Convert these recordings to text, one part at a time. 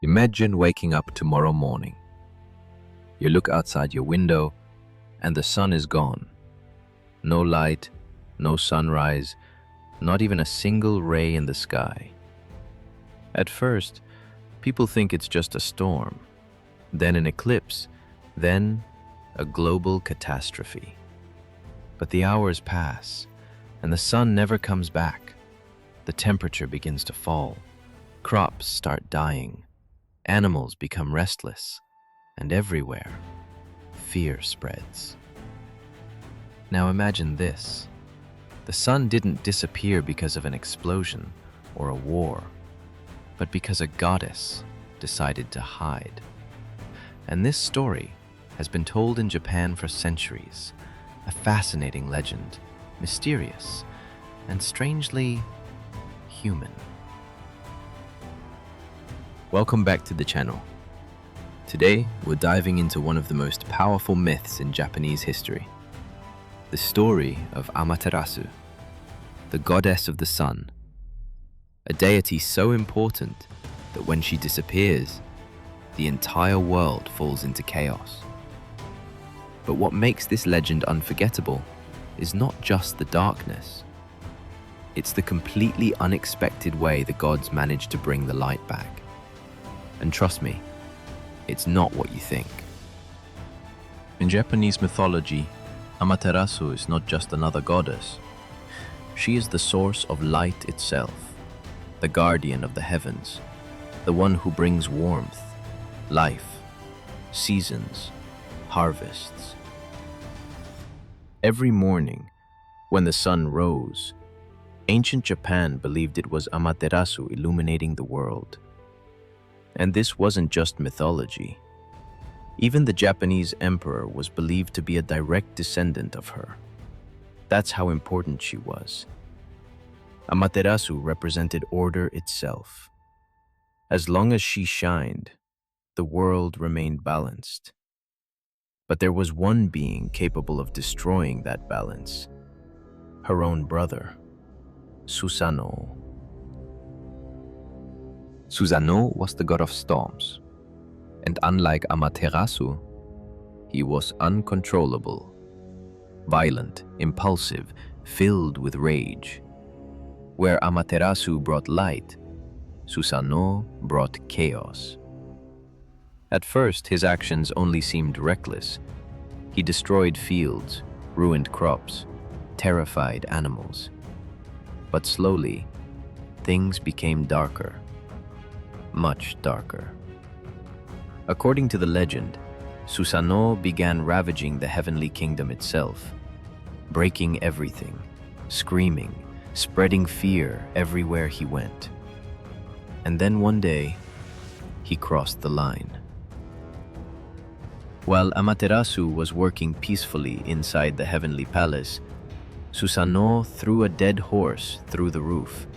Imagine waking up tomorrow morning. You look outside your window and the sun is gone. No light, no sunrise, not even a single ray in the sky. At first, people think it's just a storm, then an eclipse, then a global catastrophe. But the hours pass and the sun never comes back. The temperature begins to fall. Crops start dying. Animals become restless, and everywhere, fear spreads. Now imagine this. The sun didn't disappear because of an explosion or a war, but because a goddess decided to hide. And this story has been told in Japan for centuries, a fascinating legend, mysterious, and strangely human. Welcome back to the channel. Today, we're diving into one of the most powerful myths in Japanese history. The story of Amaterasu, the goddess of the sun. A deity so important that when she disappears, the entire world falls into chaos. But what makes this legend unforgettable is not just the darkness. It's the completely unexpected way the gods managed to bring the light back. And trust me, it's not what you think. In Japanese mythology, Amaterasu is not just another goddess. She is the source of light itself, the guardian of the heavens, the one who brings warmth, life, seasons, harvests. Every morning, when the sun rose, ancient Japan believed it was Amaterasu illuminating the world. And this wasn't just mythology. Even the Japanese emperor was believed to be a direct descendant of her. That's how important she was. Amaterasu represented order itself. As long as she shined, the world remained balanced. But there was one being capable of destroying that balance. Her own brother, Susanoo. Susanoo was the god of storms, and unlike Amaterasu, he was uncontrollable, violent, impulsive, filled with rage. Where Amaterasu brought light, Susanoo brought chaos. At first, his actions only seemed reckless. He destroyed fields, ruined crops, terrified animals. But slowly, things became darker. Much darker. According to the legend, Susanoo began ravaging the heavenly kingdom itself, breaking everything, screaming, spreading fear everywhere he went. And then one day, he crossed the line. While Amaterasu was working peacefully inside the heavenly palace, Susanoo threw a dead horse through the roof.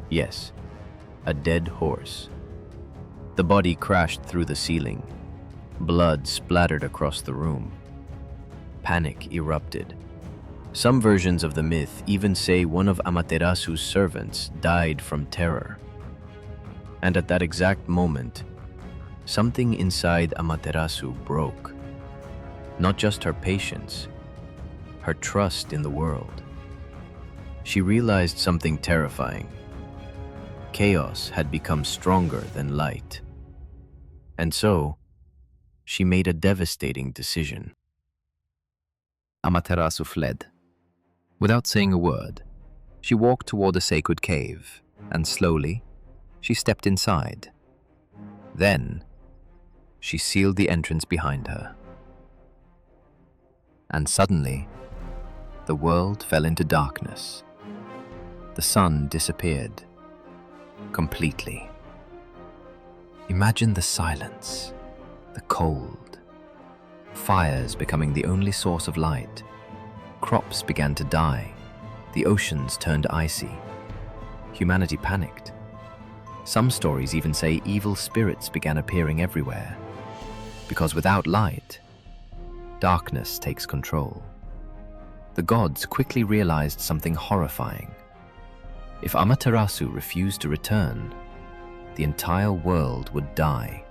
Yes, a dead horse. The body crashed through the ceiling. Blood splattered across the room. Panic erupted. Some versions of the myth even say one of Amaterasu's servants died from terror. And at that exact moment, something inside Amaterasu broke. Not just her patience, her trust in the world. She realized something terrifying. Chaos had become stronger than light. And so, she made a devastating decision. Amaterasu fled. Without saying a word, she walked toward a sacred cave, and slowly, she stepped inside. Then, she sealed the entrance behind her. And suddenly, the world fell into darkness. The sun disappeared. Completely. Imagine the silence, the cold, fires becoming the only source of light. Crops began to die. The oceans turned icy. Humanity panicked. Some stories even say evil spirits began appearing everywhere. Because without light, darkness takes control. The gods quickly realized something horrifying. If Amaterasu refused to return, the entire world would die.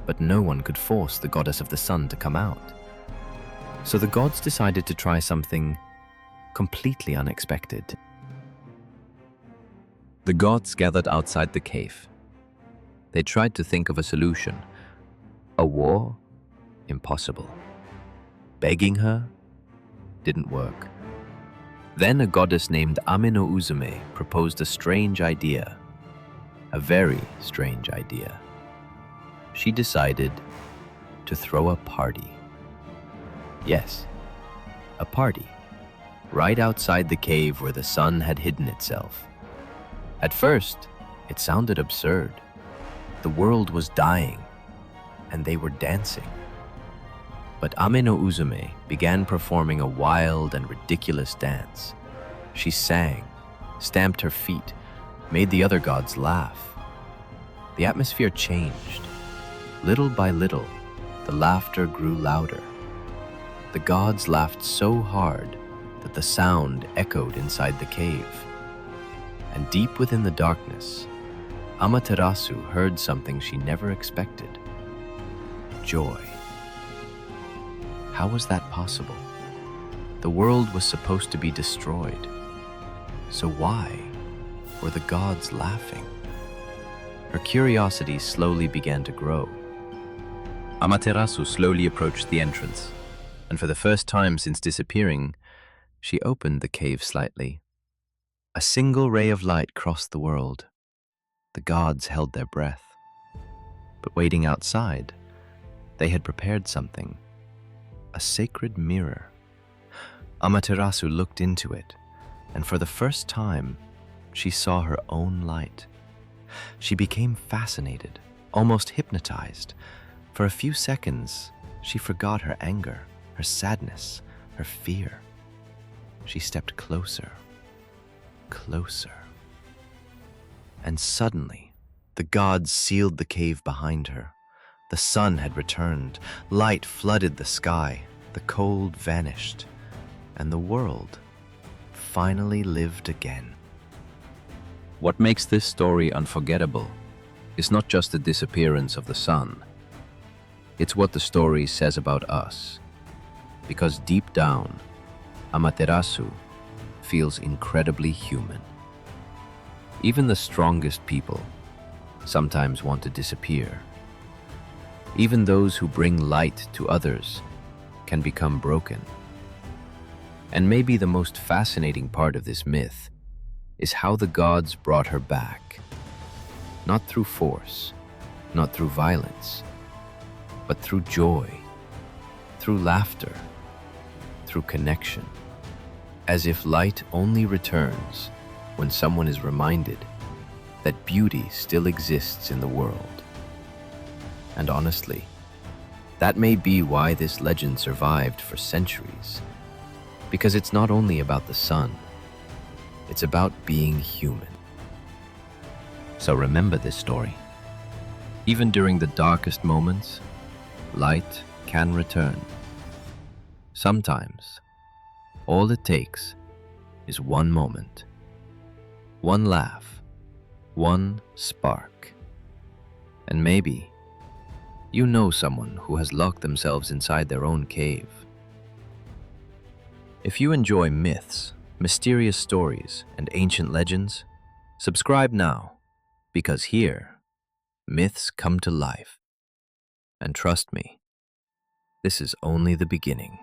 But no one could force the goddess of the sun to come out. So the gods decided to try something completely unexpected. The gods gathered outside the cave. They tried to think of a solution. A war? Impossible. Begging her? Didn't work. Then a goddess named Uzume proposed a strange idea. A very strange idea. She decided to throw a party. Yes, a party. Right outside the cave where the sun had hidden itself. At first, it sounded absurd. The world was dying, and they were dancing. But Uzume began performing a wild and ridiculous dance. She sang, stamped her feet, made the other gods laugh. The atmosphere changed. Little by little, the laughter grew louder. The gods laughed so hard that the sound echoed inside the cave. And deep within the darkness, Amaterasu heard something she never expected. Joy. How was that possible? The world was supposed to be destroyed. So why were the gods laughing? Her curiosity slowly began to grow. Amaterasu slowly approached the entrance, and for the first time since disappearing, she opened the cave slightly. A single ray of light crossed the world. The gods held their breath. But waiting outside, they had prepared something. A sacred mirror. Amaterasu looked into it, and for the first time, she saw her own light. She became fascinated, almost hypnotized. For a few seconds, she forgot her anger, her sadness, her fear. She stepped closer, closer. And suddenly, the gods sealed the cave behind her. The sun had returned, light flooded the sky, the cold vanished, and the world finally lived again. What makes this story unforgettable is not just the disappearance of the sun. It's what the story says about us. Because deep down, Amaterasu feels incredibly human. Even the strongest people sometimes want to disappear. Even those who bring light to others can become broken. And maybe the most fascinating part of this myth is how the gods brought her back. Not through force, not through violence, but through joy, through laughter, through connection. As if light only returns when someone is reminded that beauty still exists in the world. And honestly, that may be why this legend survived for centuries. Because it's not only about the sun, it's about being human. So remember this story. Even during the darkest moments, light can return. Sometimes, all it takes is one moment, one laugh, one spark. And maybe you know someone who has locked themselves inside their own cave. If you enjoy myths, mysterious stories, and ancient legends, subscribe now, because here, myths come to life. And trust me, this is only the beginning.